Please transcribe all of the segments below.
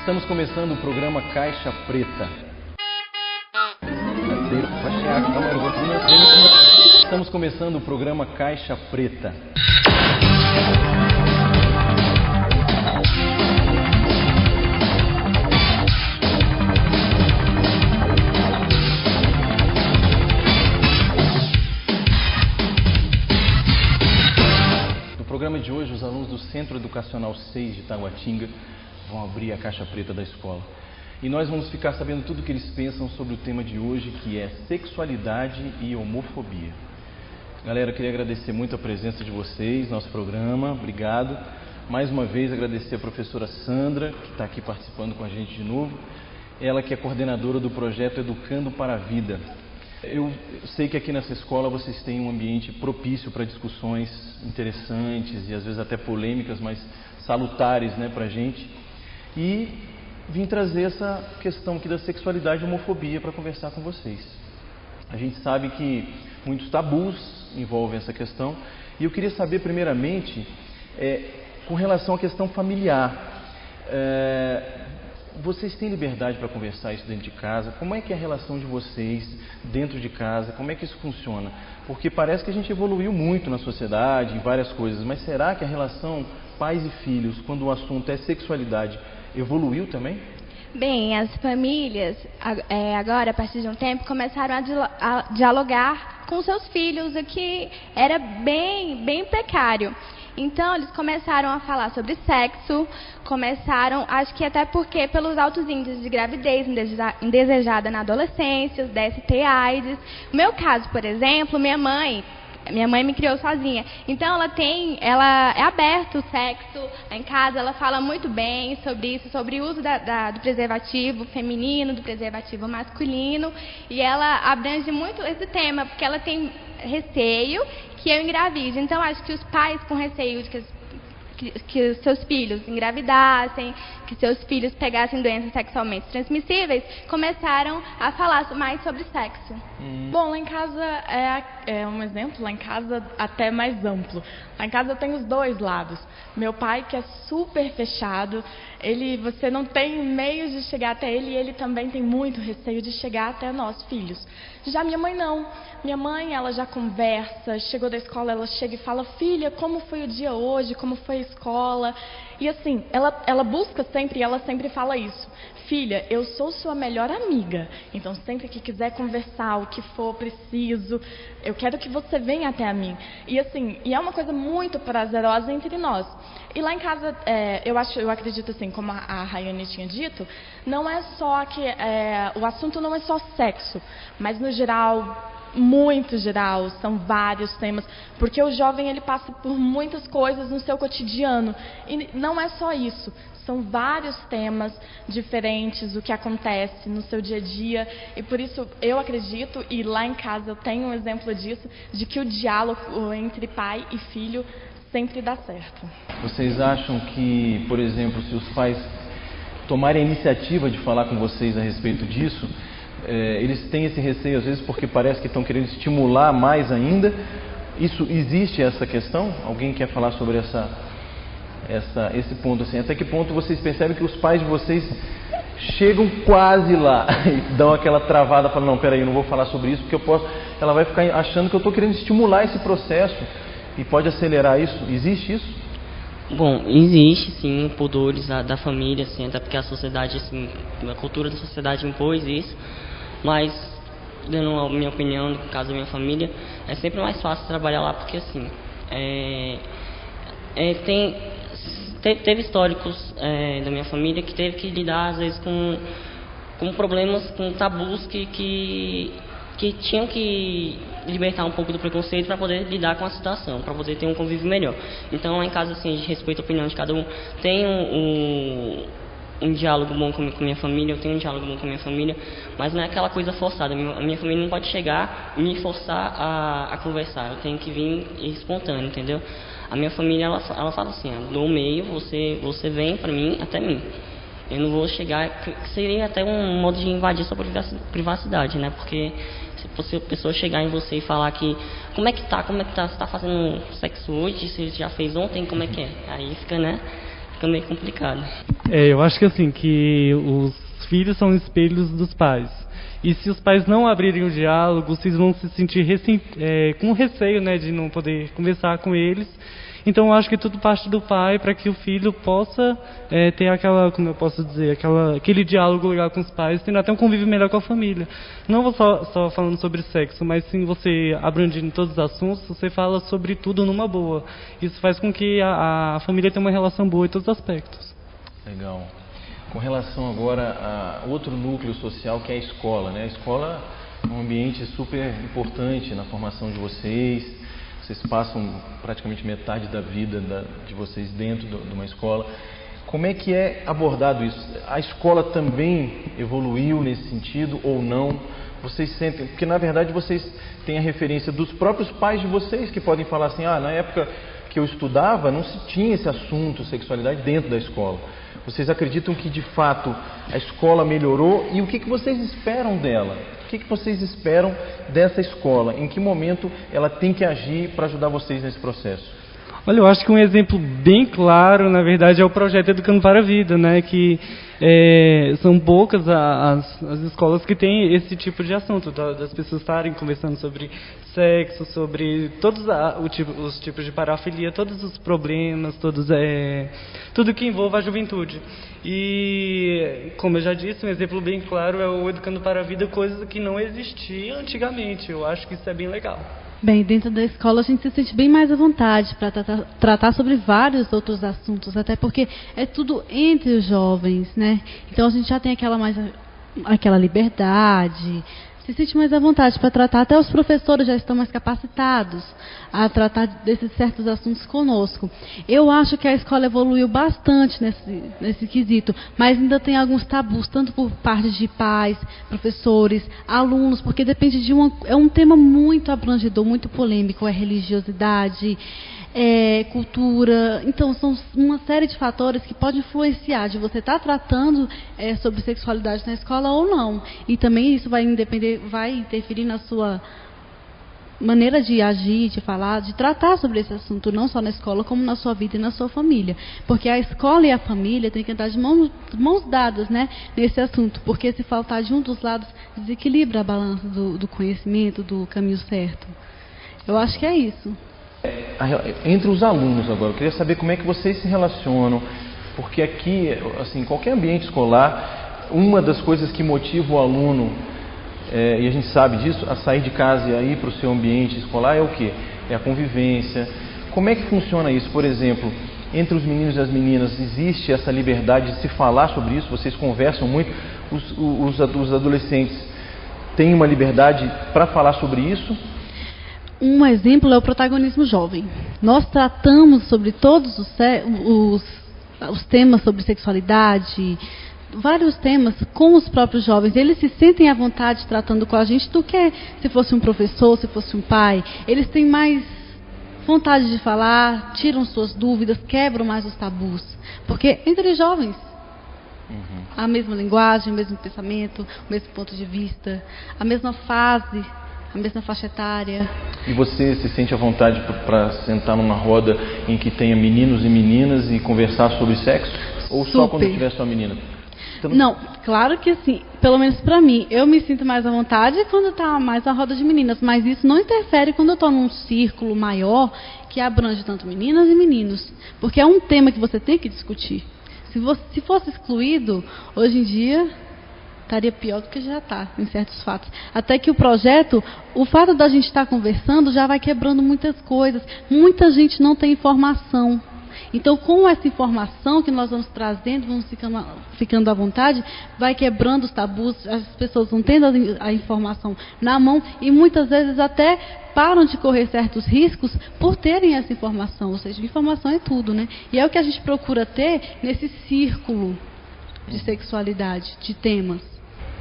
Estamos começando o programa Caixa Preta. Estamos começando o programa Caixa Preta. No programa de hoje, os alunos do Centro Educacional 6 de Taguatinga vão abrir a caixa preta da escola. E nós vamos ficar sabendo tudo o que eles pensam sobre o tema de hoje, que é sexualidade e homofobia. Galera, eu queria agradecer muito a presença de vocês no nosso programa. Obrigado. Mais uma vez, agradecer a professora Sandra, que está aqui participando com a gente de novo. Ela que é coordenadora do projeto Educando para a Vida. Eu sei que aqui nessa escola vocês têm um ambiente propício para discussões interessantes e às vezes até polêmicas, mas salutares, né, para a gente. E vim trazer essa questão aqui da sexualidade e homofobia para conversar com vocês. A gente sabe que muitos tabus envolvem essa questão e eu queria saber primeiramente, com relação à questão familiar, vocês têm liberdade para conversar isso dentro de casa? Como é que é a relação de vocês dentro de casa? Como é que isso funciona? Porque parece que a gente evoluiu muito na sociedade, em várias coisas, mas será que a relação pais e filhos, quando o assunto é sexualidade, evoluiu também? Bem, as famílias, agora, a partir de um tempo, começaram a dialogar com seus filhos, o que era bem precário. Então, eles começaram a falar sobre sexo, acho que até porque pelos altos índices de gravidez indesejada na adolescência, os DST, AIDS. No meu caso, por exemplo, minha mãe me criou sozinha, então ela é aberta o sexo em casa, ela fala muito bem sobre isso, sobre o uso do preservativo feminino, do preservativo masculino, e ela abrange muito esse tema, porque ela tem receio que eu engravide. Então acho que os pais com receio de que os seus filhos engravidassem, que seus filhos pegassem doenças sexualmente transmissíveis, começaram a falar mais sobre sexo. Bom, lá em casa é um exemplo, lá em casa até mais amplo. Lá em casa eu tenho os dois lados. Meu pai, que é super fechado, você não tem meios de chegar até ele, e ele também tem muito receio de chegar até nós, filhos. Já minha mãe não. Minha mãe, ela já conversa, chegou da escola, ela chega e fala: filha, como foi o dia hoje, como foi a escola? E assim, ela busca sempre, e ela sempre fala isso: filha, eu sou sua melhor amiga, então sempre que quiser conversar, o que for preciso, eu quero que você venha até a mim. E assim, é uma coisa muito prazerosa entre nós. E lá em casa, eu acredito assim, como a Rayane tinha dito, não é só que o assunto não é só sexo, mas no geral, muito geral, são vários temas, porque o jovem ele passa por muitas coisas no seu cotidiano, e não é só isso, são vários temas diferentes, o que acontece no seu dia a dia, e por isso eu acredito, e lá em casa eu tenho um exemplo disso, de que o diálogo entre pai e filho sempre dá certo. Vocês acham que, por exemplo, se os pais tomarem a iniciativa de falar com vocês a respeito disso, eles têm esse receio às vezes porque parece que estão querendo estimular mais ainda? Existe essa questão? Alguém quer falar sobre esse ponto assim? Até que ponto vocês percebem que os pais de vocês chegam quase lá e dão aquela travada, falam: não, peraí, eu não vou falar sobre isso porque ela vai ficar achando que eu estou querendo estimular esse processo e pode acelerar isso? Existe isso? Bom, existe sim pudores da família, assim, até porque a sociedade, assim, a cultura da sociedade impôs isso, mas, dando a minha opinião, no caso da minha família, é sempre mais fácil trabalhar lá, porque assim, teve históricos da minha família que teve que lidar às vezes com problemas, com tabus que tinham que libertar um pouco do preconceito para poder lidar com a situação, para poder ter um convívio melhor. Então, lá em casa, assim, a gente respeita a opinião de cada um, tem um diálogo bom com minha família, eu tenho um diálogo bom com a minha família, mas não é aquela coisa forçada. A minha família não pode chegar e me forçar a conversar, eu tenho que vir espontâneo, entendeu? A minha família, ela fala assim: no meio, você vem para mim, até mim. Eu não vou chegar, que seria até um modo de invadir sua privacidade, né? Porque se a pessoa chegar em você e falar que como é que tá, você tá fazendo sexo hoje, você já fez ontem, como é que é? Aí fica, né? Fica meio complicado. Eu acho que assim, que os filhos são espelhos dos pais. E se os pais não abrirem o diálogo, vocês vão se sentir com receio, né, de não poder conversar com eles. Então eu acho que tudo parte do pai para que o filho possa ter aquela, como eu posso dizer, aquele diálogo legal com os pais, tendo até um convívio melhor com a família. Não vou só falando sobre sexo, mas sim você abrangindo todos os assuntos, você fala sobre tudo numa boa. Isso faz com que a família tenha uma relação boa em todos os aspectos. Legal. Com relação agora a outro núcleo social que é a escola, né? A escola é um ambiente super importante na formação de vocês. Vocês passam praticamente metade da vida de vocês dentro de uma escola. Como é que é abordado isso? A escola também evoluiu nesse sentido ou não? Vocês sentem... Porque na verdade vocês têm a referência dos próprios pais de vocês que podem falar assim, na época que eu estudava não se tinha esse assunto, sexualidade, dentro da escola. Vocês acreditam que de fato a escola melhorou e o que vocês esperam dela? O que vocês esperam dessa escola? Em que momento ela tem que agir para ajudar vocês nesse processo? Olha, eu acho que um exemplo bem claro, na verdade, é o projeto Educando para a Vida, né? Que são poucas as escolas que têm esse tipo de assunto, das pessoas estarem conversando sobre sexo, sobre todos os tipos de parafilia, todos os problemas, tudo que envolva a juventude. E, como eu já disse, um exemplo bem claro é o Educando para a Vida, coisa que não existia antigamente. Eu acho que isso é bem legal. Bem, dentro da escola a gente se sente bem mais à vontade para tratar sobre vários outros assuntos, até porque é tudo entre os jovens, né? Então a gente já tem aquela liberdade, se sente mais à vontade para tratar, até os professores já estão mais capacitados a tratar desses certos assuntos conosco. Eu acho que a escola evoluiu bastante nesse quesito, mas ainda tem alguns tabus, tanto por parte de pais, professores, alunos, porque depende é um tema muito abrangedor, muito polêmico, é religiosidade, cultura. Então são uma série de fatores que podem influenciar de você estar tratando sobre sexualidade na escola ou não, e também isso vai interferir na sua maneira de agir, de falar, de tratar sobre esse assunto, não só na escola, como na sua vida e na sua família, porque a escola e a família têm que andar de mãos dadas, né, nesse assunto, porque se faltar de um dos lados, desequilibra a balança do conhecimento, do caminho certo. Eu acho que é isso. Entre os alunos agora, eu queria saber como é que vocês se relacionam, porque aqui, assim, qualquer ambiente escolar, uma das coisas que motiva o aluno, e a gente sabe disso, a sair de casa e a ir para o seu ambiente escolar é o quê? É a convivência. Como é que funciona isso? Por exemplo, entre os meninos e as meninas, existe essa liberdade de se falar sobre isso? Vocês conversam muito? Os adolescentes têm uma liberdade para falar sobre isso? Um exemplo é o protagonismo jovem. Nós tratamos sobre todos os temas sobre sexualidade, vários temas com os próprios jovens. Eles se sentem à vontade tratando com a gente do que se fosse um professor, se fosse um pai. Eles têm mais vontade de falar, tiram suas dúvidas, quebram mais os tabus. Porque entre jovens, a mesma linguagem, o mesmo pensamento, o mesmo ponto de vista, a mesma fase, a mesma faixa etária. E você se sente à vontade para sentar numa roda em que tenha meninos e meninas e conversar sobre sexo? Ou só quando tiver só menina? Não, claro que assim, pelo menos pra mim, eu me sinto mais à vontade quando tá mais na roda de meninas, mas isso não interfere quando eu tô num círculo maior que abrange tanto meninas e meninos, porque é um tema que você tem que discutir. Se fosse excluído, hoje em dia estaria pior do que já está, em certos fatos. Até que o fato da gente estar conversando já vai quebrando muitas coisas. Muita gente não tem informação. Então, com essa informação que nós vamos trazendo, vamos ficando à vontade, vai quebrando os tabus, as pessoas vão tendo a informação na mão e muitas vezes até param de correr certos riscos por terem essa informação. Ou seja, informação é tudo, né? E é o que a gente procura ter nesse círculo de sexualidade, de temas.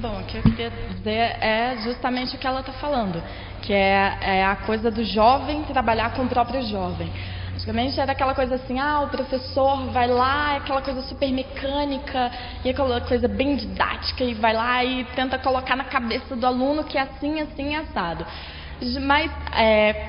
Bom, o que eu queria dizer é justamente o que ela está falando, que é a coisa do jovem trabalhar com o próprio jovem. Antigamente era aquela coisa assim, o professor vai lá, é aquela coisa super mecânica, e aquela coisa bem didática, e vai lá e tenta colocar na cabeça do aluno que é assim, assim, assado. Mas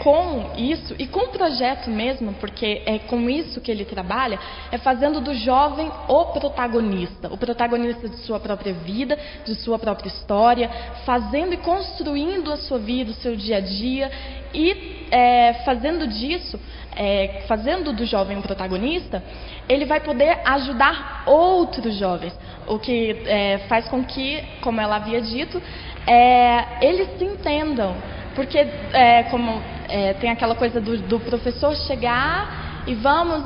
com isso, e com o projeto mesmo, porque é com isso que ele trabalha, é fazendo do jovem o protagonista de sua própria vida, de sua própria história, fazendo e construindo a sua vida, o seu dia a dia, e fazendo disso, fazendo do jovem um protagonista, ele vai poder ajudar outros jovens, o que faz com que, como ela havia dito, eles se entendam. Porque tem aquela coisa do professor chegar e vamos,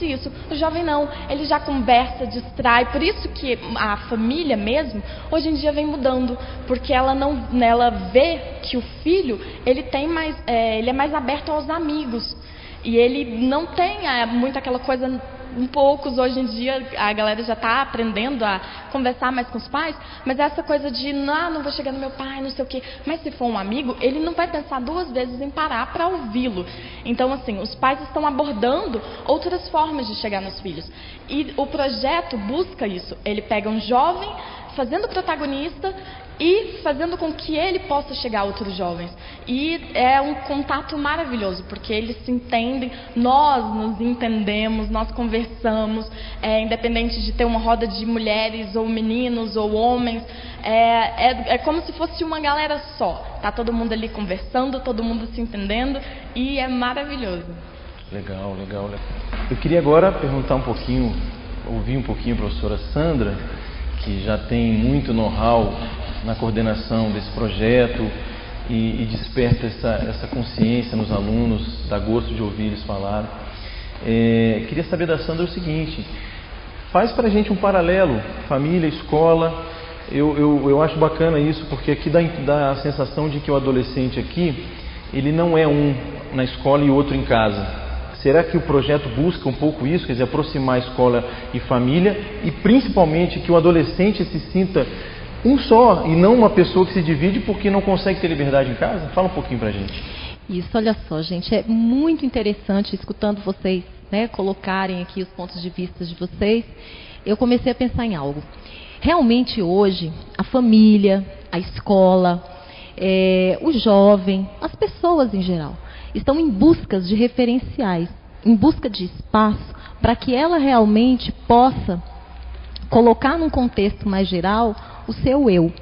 isso. O jovem não, ele já conversa, distrai. Por isso que a família mesmo, hoje em dia vem mudando. Porque ela vê que o filho, ele é mais aberto aos amigos. E ele não tem muito aquela coisa. Poucos hoje em dia a galera já está aprendendo a conversar mais com os pais, mas essa coisa de não vou chegar no meu pai, não sei o quê. Mas se for um amigo, ele não vai pensar duas vezes em parar para ouvi-lo. Então, assim, os pais estão abordando outras formas de chegar nos filhos. E o projeto busca isso. Ele pega um jovem fazendo protagonista e fazendo com que ele possa chegar a outros jovens. E é um contato maravilhoso, porque eles se entendem, nós nos entendemos, nós conversamos, independente de ter uma roda de mulheres, ou meninos, ou homens, é como se fosse uma galera só. Tá todo mundo ali conversando, todo mundo se entendendo, e é maravilhoso. Legal. Eu queria agora perguntar ouvir um pouquinho a professora Sandra, que já tem muito know-how na coordenação desse projeto e desperta essa consciência nos alunos, dá gosto de ouvir eles falar. Queria saber da Sandra o seguinte: faz para a gente um paralelo, família, escola. Eu acho bacana isso, porque aqui dá a sensação de que o adolescente aqui, ele não é um na escola e outro em casa. Será que o projeto busca um pouco isso, quer dizer, aproximar a escola e família, e principalmente que o adolescente se sinta um só e não uma pessoa que se divide porque não consegue ter liberdade em casa? Fala um pouquinho pra gente. Isso, olha só, gente, é muito interessante escutando vocês, né, colocarem aqui os pontos de vista de vocês. Eu comecei a pensar em algo. Realmente hoje, a família, a escola, o jovem, as pessoas em geral, estão em busca de referenciais, em busca de espaço para que ela realmente possa colocar num contexto mais geral o seu eu,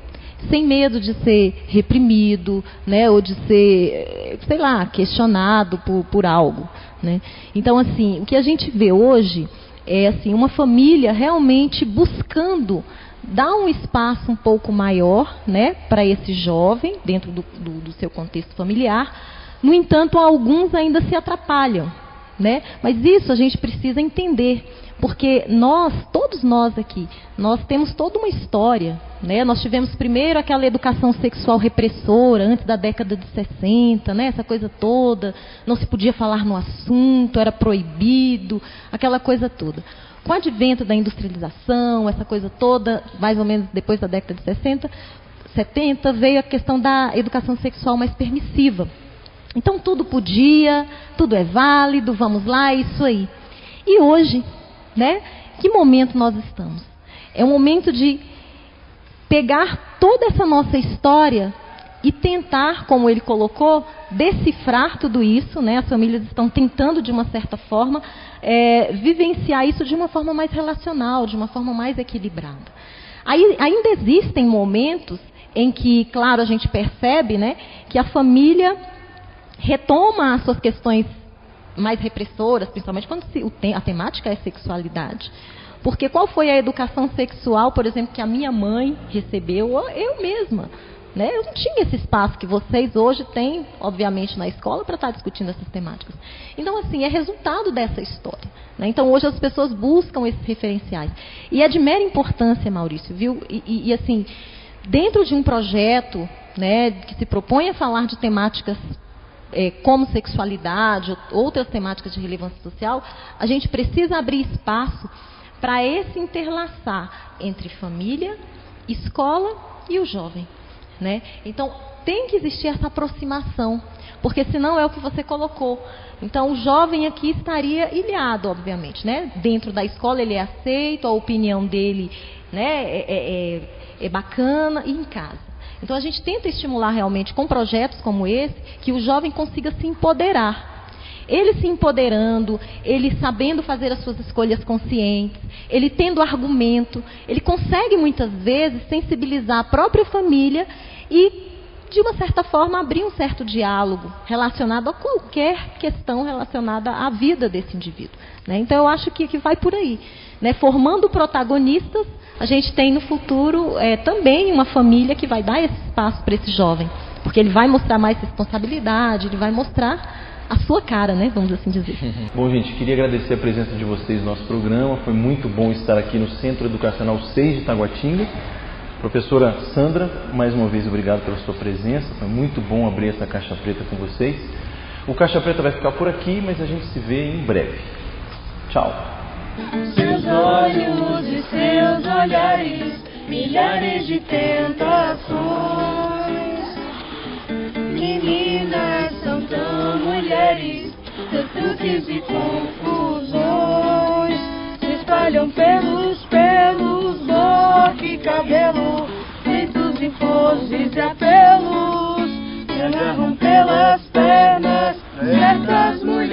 sem medo de ser reprimido, né, ou de ser, sei lá, questionado por algo, né? Então, assim, o que a gente vê hoje é assim, uma família realmente buscando dar um espaço um pouco maior, né, para esse jovem dentro do seu contexto familiar. No entanto, alguns ainda se atrapalham, né? Mas isso a gente precisa entender, porque todos nós aqui, nós temos toda uma história, né? Nós tivemos primeiro aquela educação sexual repressora, antes da década de 60, né? Essa coisa toda, não se podia falar no assunto, era proibido, aquela coisa toda. Com o advento da industrialização, essa coisa toda, mais ou menos depois da década de 70, veio a questão da educação sexual mais permissiva. Então tudo podia, tudo é válido, vamos lá, isso aí. E hoje, né, que momento nós estamos? É um momento de pegar toda essa nossa história e tentar, como ele colocou, decifrar tudo isso, né? As famílias estão tentando, de uma certa forma, vivenciar isso de uma forma mais relacional, de uma forma mais equilibrada. Ainda existem momentos em que, claro, a gente percebe, né, que a família retoma as suas questões mais repressoras, principalmente quando a temática é sexualidade. Porque qual foi a educação sexual, por exemplo, que a minha mãe recebeu, ou eu mesma, né? Eu não tinha esse espaço que vocês hoje têm, obviamente, na escola para estar discutindo essas temáticas. Então, assim, é resultado dessa história, né? Então, hoje as pessoas buscam esses referenciais. E é de mera importância, Maurício, viu? E assim, dentro de um projeto, né, que se propõe a falar de temáticas como sexualidade, outras temáticas de relevância social, a gente precisa abrir espaço para esse interlaçar entre família, escola e o jovem. né? Então, tem que existir essa aproximação, porque senão é o que você colocou. Então, o jovem aqui estaria ilhado, obviamente, né? Dentro da escola ele é aceito, a opinião dele, né, é bacana, e em casa. Então, a gente tenta estimular realmente com projetos como esse, que o jovem consiga se empoderar. Ele se empoderando, ele sabendo fazer as suas escolhas conscientes, ele tendo argumento, ele consegue muitas vezes sensibilizar a própria família e, de uma certa forma, abrir um certo diálogo relacionado a qualquer questão relacionada à vida desse indivíduo, né? Então, eu acho que vai por aí, né? Formando protagonistas, a gente tem no futuro também uma família que vai dar esse espaço para esse jovem, porque ele vai mostrar mais responsabilidade, ele vai mostrar a sua cara, né? Vamos assim dizer. Bom, gente, queria agradecer a presença de vocês no nosso programa. Foi muito bom estar aqui no Centro Educacional 6 de Taguatinga. Professora Sandra, mais uma vez obrigado pela sua presença. Foi muito bom abrir essa caixa preta com vocês. O Caixa Preta vai ficar por aqui, mas a gente se vê em breve. Tchau. Seus olhos e seus olhares, milhares de tentações. Meninas são tão mulheres, truques e confusões. Se espalham pelos pelos, boca e cabelo, feitos em poses e apelos. Se agarram pelas pernas, certas mulheres.